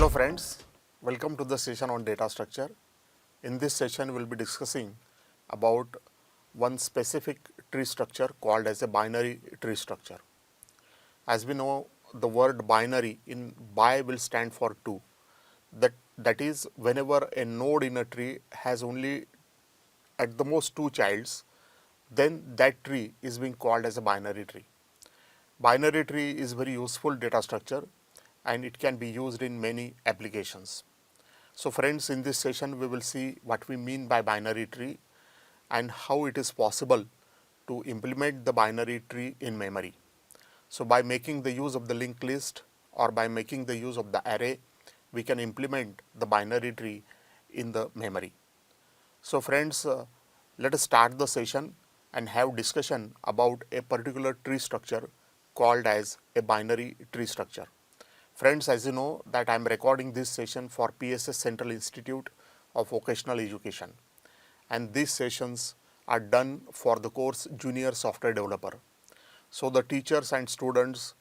Hello friends, welcome to the session on data structure. In this session, we will be discussing about one specific tree structure called as a binary tree structure. As we know, the word binary in bi will stand for 2. That is, whenever a node in a tree has only at the most 2 childs, then that tree is being called as a binary tree. Binary tree is very useful data structure and it can be used in many applications. So friends, in this session we will see what we mean by binary tree and how it is possible to implement the binary tree in memory. So by making the use of the linked list or by making the use of the array, we can implement the binary tree in the memory. So friends, let us start the session and have discussion about a particular tree structure called as a binary tree structure. Friends, as you know that I am recording this session for PSS Central Institute of Vocational Education, and these sessions are done for the course Junior Software Developer. So the teachers and students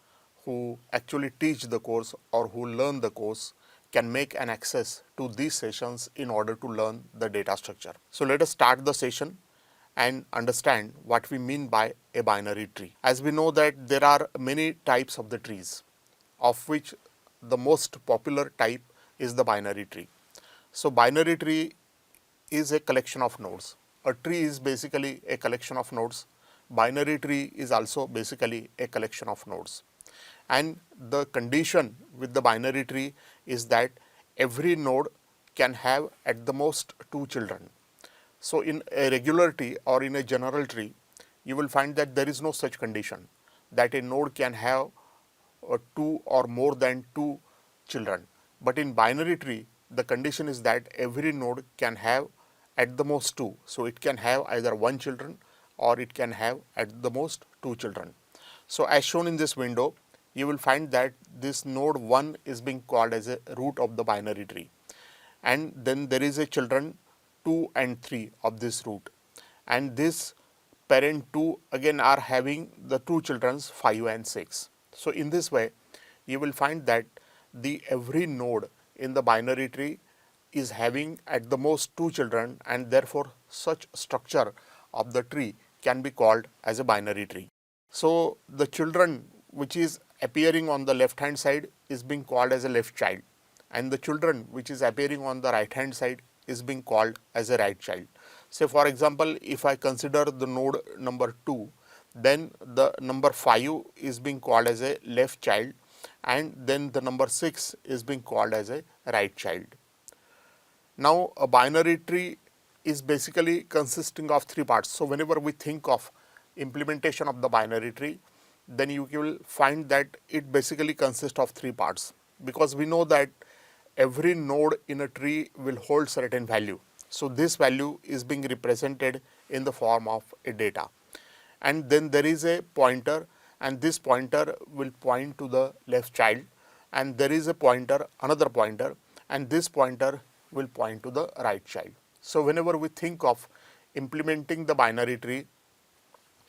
who actually teach the course or who learn the course can make an access to these sessions in order to learn the data structure. So let us start the session and understand what we mean by a binary tree. As we know that there are many types of the trees, of which the most popular type is the binary tree. So binary tree is a collection of nodes. A tree is basically a collection of nodes. Binary tree is also basically a collection of nodes. And the condition with the binary tree is that every node can have at the most 2 children. So in a regular tree or in a general tree, you will find that there is no such condition that a node can have 2 or more than 2 children. But in binary tree, the condition is that every node can have at the most 2. So it can have either 1 children or it can have at the most 2 children. So as shown in this window, you will find that this node 1 is being called as a root of the binary tree. And then there is a children 2 and 3 of this root. And this parent 2 again are having the 2 children 5 and 6. So in this way, you will find that the every node in the binary tree is having at the most 2 children, and therefore such structure of the tree can be called as a binary tree. So the children which is appearing on the left hand side is being called as a left child, and the children which is appearing on the right hand side is being called as a right child. Say for example, if I consider the node number 2, then the number 5 is being called as a left child, and then the number 6 is being called as a right child. Now a binary tree is basically consisting of 3 parts. So whenever we think of implementation of the binary tree, then you will find that it basically consists of 3 parts, because we know that every node in a tree will hold certain value. So this value is being represented in the form of a data, and then there is a pointer, and this pointer will point to the left child, and there is a pointer, another pointer, and this pointer will point to the right child. So whenever we think of implementing the binary tree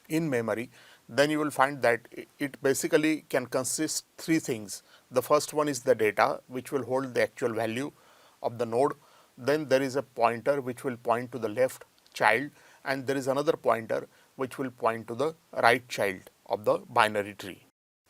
in memory, then you will find that it basically can consist 3 things. The first one is the data, which will hold the actual value of the node. Then there is a pointer which will point to the left child, and there is another pointer which will point to the right child of the binary tree.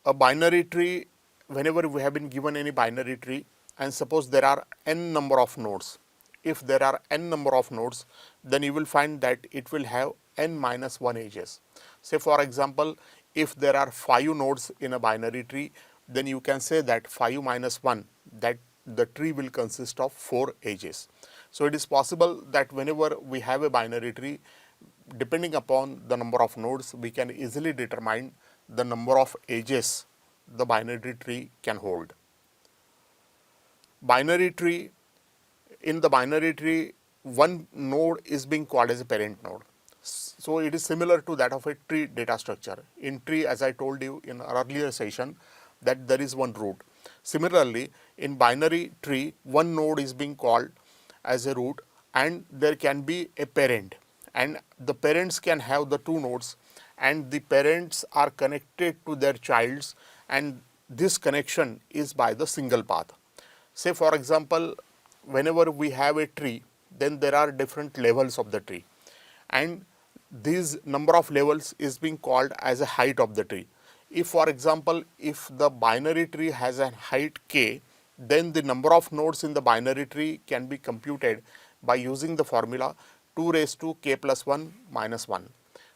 A binary tree, whenever we have been given any binary tree, and suppose there are n number of nodes. If there are n number of nodes, then you will find that it will have n minus 1 edges. Say for example, if there are 5 nodes in a binary tree, then you can say that 5 minus 1, that the tree will consist of 4 edges. So it is possible that whenever we have a binary tree, depending upon the number of nodes, we can easily determine the number of edges the binary tree can hold. Binary tree, in the binary tree, one node is being called as a parent node. So it is similar to that of a tree data structure. In tree, as I told you in our earlier session, that there is one root. Similarly, in binary tree, one node is being called as a root, and there can be a parent, and the parents can have the 2 nodes, and the parents are connected to their childs, and this connection is by the single path. Say for example, whenever we have a tree, then there are different levels of the tree, and these number of levels is being called as a height of the tree. If for example, if the binary tree has a height k, then the number of nodes in the binary tree can be computed by using the formula 2 raised to k plus 1 minus 1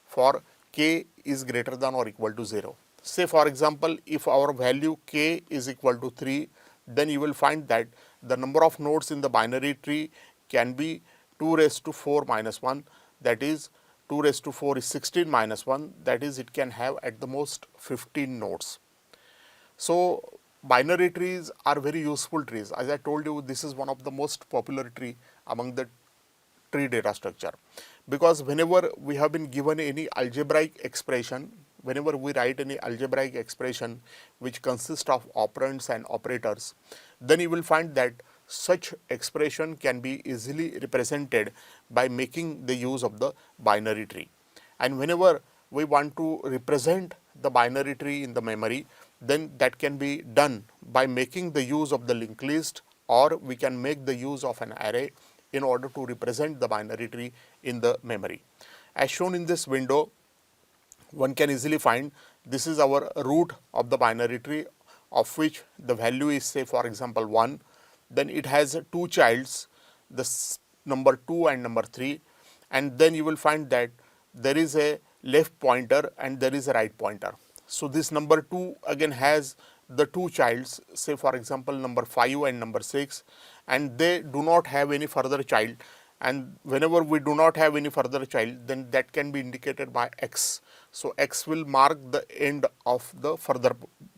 for k is greater than or equal to 0. Say for example, if our value k is equal to 3, then you will find that the number of nodes in the binary tree can be 2 raised to 4 minus 1, that is 2 raised to 4 is 16 minus 1, that is it can have at the most 15 nodes. So binary trees are very useful trees. As I told you, this is one of the most popular tree among the tree data structure, because whenever we have been given any algebraic expression, whenever we write any algebraic expression which consists of operands and operators, then you will find that such expression can be easily represented by making the use of the binary tree. And whenever we want to represent the binary tree in the memory, then that can be done by making the use of the linked list, or we can make the use of an array in order to represent the binary tree in the memory. As shown in this window, one can easily find this is our root of the binary tree, of which the value is, say for example, 1. Then it has two childs, the number 2 and number 3, and then you will find that there is a left pointer and there is a right pointer. So this number 2 again has the two childs, say for example number 5 and number 6, and they do not have any further child, and whenever we do not have any further child, then that can be indicated by x. So x will mark the end of the further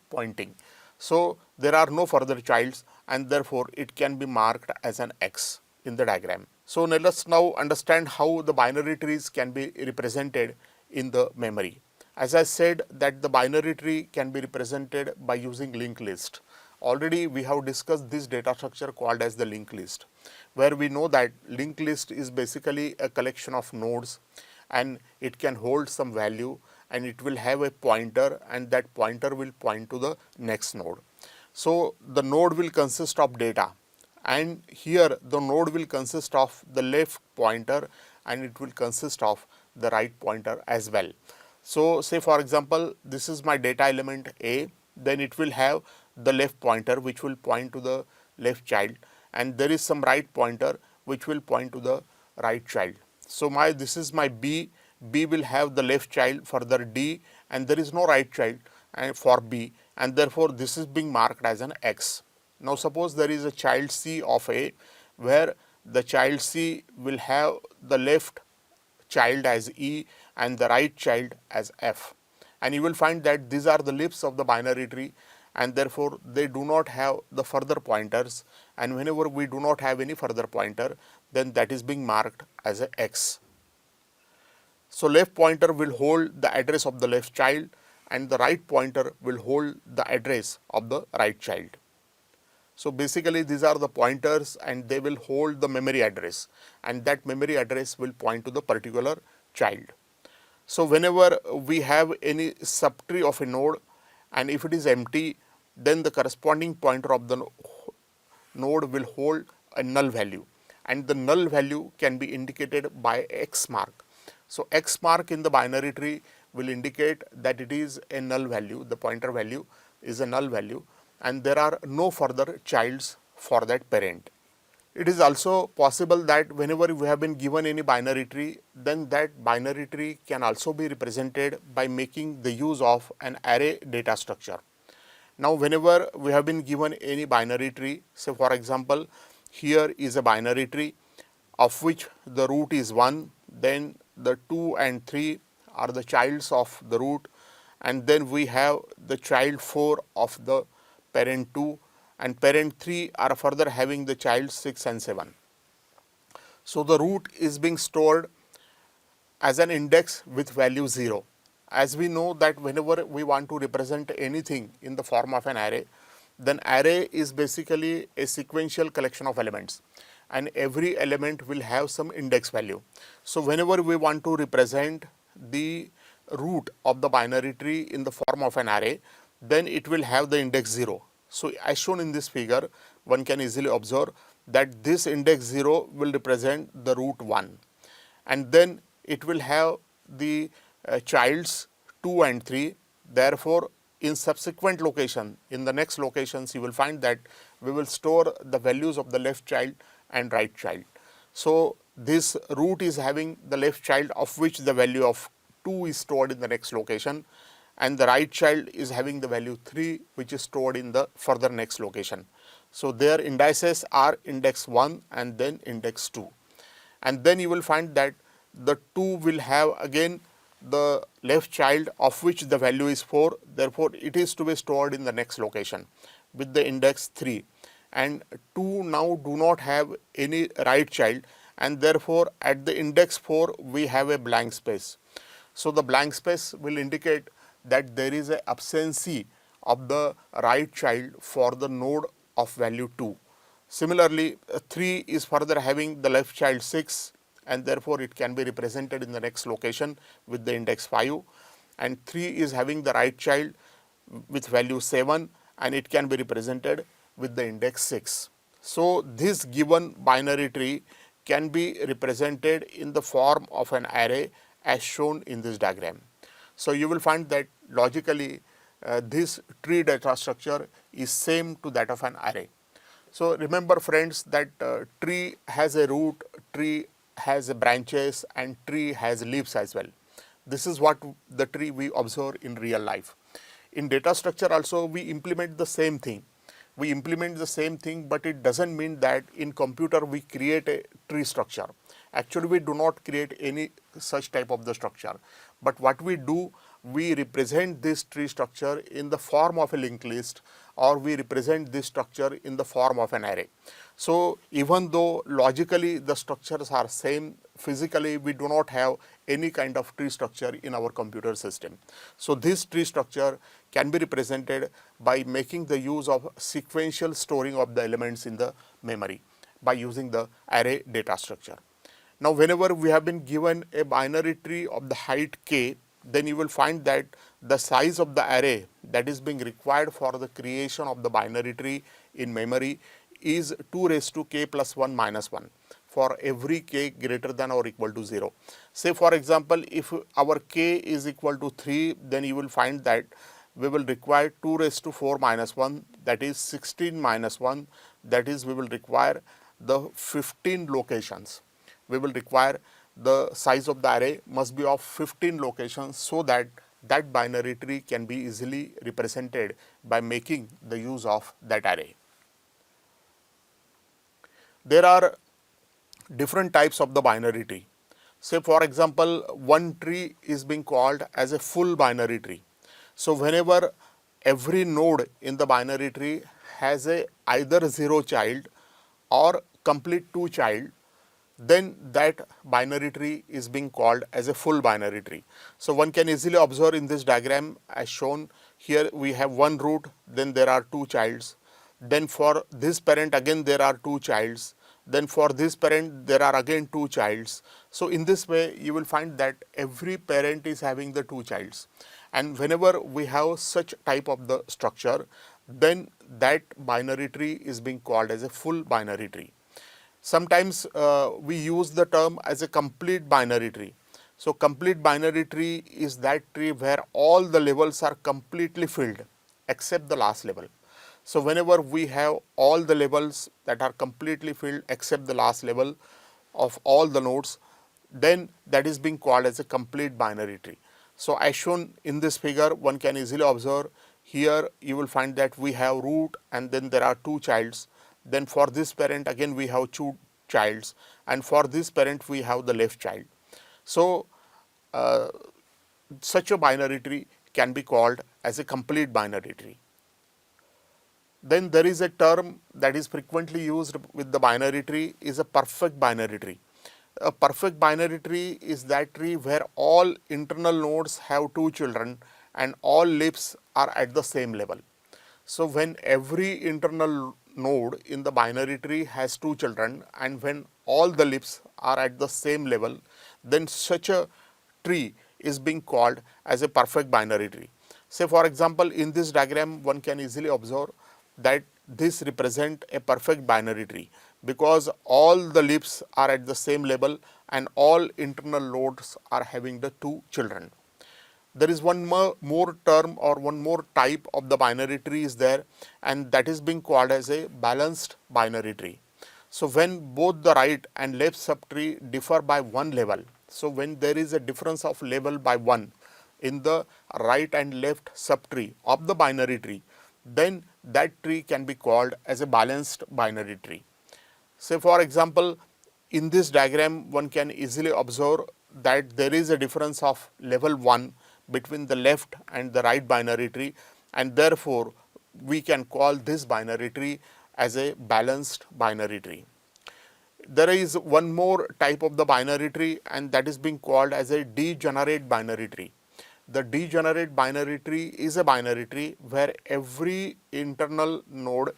pointing. So there are no further childs, and therefore it can be marked as an x in the diagram. So let us now understand how the binary trees can be represented in the memory. As I said that the binary tree can be represented by using linked list. Already we have discussed this data structure called as the linked list, where we know that linked list is basically a collection of nodes, and it can hold some value, and it will have a pointer, and that pointer will point to the next node. So the node will consist of data, and here the node will consist of the left pointer, and it will consist of the right pointer as well. So say for example, this is my data element A, then it will have the left pointer which will point to the left child, and there is some right pointer which will point to the right child. So this is my B. B will have the left child, further D, and there is no right child for B, and therefore this is being marked as an X. Now suppose there is a child C of A, where the child C will have the left child as E and the right child as F, and you will find that these are the leaves of the binary tree, and therefore they do not have the further pointers, and whenever we do not have any further pointer, then that is being marked as a X. So left pointer will hold the address of the left child, and the right pointer will hold the address of the right child. So basically these are the pointers, and they will hold the memory address, and that memory address will point to the particular child. So whenever we have any subtree of a node, and if it is empty, then the corresponding pointer of the node will hold a null value, and the null value can be indicated by X mark. So X mark in the binary tree will indicate that it is a null value, the pointer value is a null value, and there are no further childs for that parent. It is also possible that whenever we have been given any binary tree, then that binary tree can also be represented by making the use of an array data structure. Now whenever we have been given any binary tree, say for example, here is a binary tree of which the root is 1, then the 2 and 3 are the childs of the root, and then we have the child 4 of the parent 2, and parent 3 are further having the child 6 and 7. So the root is being stored as an index with value 0. As we know that whenever we want to represent anything in the form of an array, then array is basically a sequential collection of elements, and every element will have some index value. So whenever we want to represent the root of the binary tree in the form of an array, then it will have the index 0. So as shown in this figure, one can easily observe that this index 0 will represent the root 1, and then it will have the childs 2 and 3. Therefore, in subsequent location, in the next locations, you will find that we will store the values of the left child and right child. So, this root is having the left child of which the value of 2 is stored in the next location, and the right child is having the value 3 which is stored in the further next location. So, their indices are index 1 and then index 2, and then you will find that the 2 will have again the left child of which the value is 4. Therefore, it is to be stored in the next location with the index 3, and 2 now do not have any right child, and therefore, at the index 4 we have a blank space. So, the blank space will indicate that there is a absence of the right child for the node of value 2. Similarly, 3 is further having the left child 6, and therefore, it can be represented in the next location with the index 5, and 3 is having the right child with value 7, and it can be represented with the index 6. So, this given binary tree can be represented in the form of an array as shown in this diagram. So, you will find that logically this tree data structure is same to that of an array. So, remember friends that tree has a root, tree has branches, and tree has leaves as well. This is what the tree we observe in real life. In data structure also we implement the same thing. We implement the same thing, but it doesn't mean that in computer we create a tree structure. Actually, we do not create any such type of the structure. But what we do, we represent this tree structure in the form of a linked list, or we represent this structure in the form of an array. So, even though logically the structures are same, physically we do not have any kind of tree structure in our computer system. So, this tree structure can be represented by making the use of sequential storing of the elements in the memory by using the array data structure. Now, whenever we have been given a binary tree of the height k, then you will find that the size of the array that is being required for the creation of the binary tree in memory is 2 raised to k plus 1 minus 1 for every k greater than or equal to 0. Say for example, if our k is equal to 3, then you will find that we will require 2 raised to 4 minus 1, that is 16 minus 1, that is we will require the 15 locations. We will require the size of the array must be of 15 locations, so that that binary tree can be easily represented by making the use of that array. There are different types of the binary tree. Say for example, one tree is being called as a full binary tree. So, whenever every node in the binary tree has a either 0 child or complete 2 child, then that binary tree is being called as a full binary tree. So, one can easily observe in this diagram as shown here, we have one root, then there are 2 childs, then for this parent again there are 2 childs, then for this parent there are again 2 childs. So, in this way you will find that every parent is having the 2 childs, and whenever we have such type of the structure, then that binary tree is being called as a full binary tree. Sometimes we use the term as a complete binary tree. So, complete binary tree is that tree where all the levels are completely filled except the last level. So, whenever we have all the levels that are completely filled except the last level of all the nodes, then that is being called as a complete binary tree. So, as shown in this figure, one can easily observe here you will find that we have root and then there are 2 childs. Then for this parent again we have 2 childs, and for this parent we have the left child. So, such a binary tree can be called as a complete binary tree. Then there is a term that is frequently used with the binary tree is a perfect binary tree. A perfect binary tree is that tree where all internal nodes have 2 children and all leaves are at the same level. So, when every internal node in the binary tree has 2 children and when all the leaves are at the same level, then such a tree is being called as a perfect binary tree. Say for example, in this diagram one can easily observe that this represent a perfect binary tree because all the leaves are at the same level and all internal nodes are having the 2 children. There is one more term or one more type of the binary tree is there, and that is being called as a balanced binary tree. So when both the right and left subtree differ by one level, so when there is a difference of level by 1 in the right and left subtree of the binary tree, then that tree can be called as a balanced binary tree. Say for example, in this diagram one can easily observe that there is a difference of level 1 between the left and the right binary tree, and therefore we can call this binary tree as a balanced binary tree. There is one more type of the binary tree, and that is being called as a degenerate binary tree. The degenerate binary tree is a binary tree where every internal node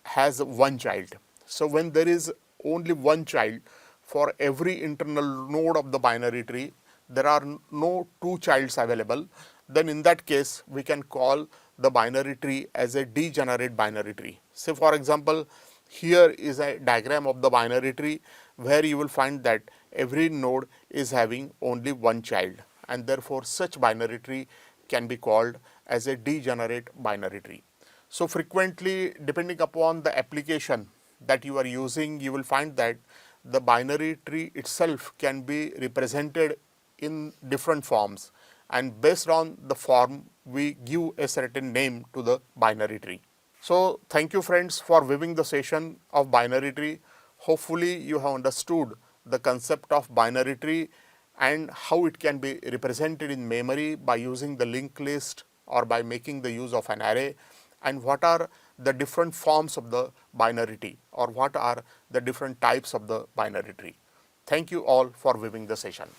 has one child. So when there is only one child for every internal node of the binary tree, there are no 2 childs available, then in that case we can call the binary tree as a degenerate binary tree. Say for example, here is a diagram of the binary tree where you will find that every node is having only one child, and therefore such binary tree can be called as a degenerate binary tree. So frequently, depending upon the application that you are using, you will find that the binary tree itself can be represented in different forms, and based on the form we give a certain name to the binary tree. So thank you friends for viewing the session of binary tree. Hopefully you have understood the concept of binary tree and how it can be represented in memory by using the linked list or by making the use of an array, and what are the different forms of the binary tree or what are the different types of the binary tree. Thank you all for viewing the session.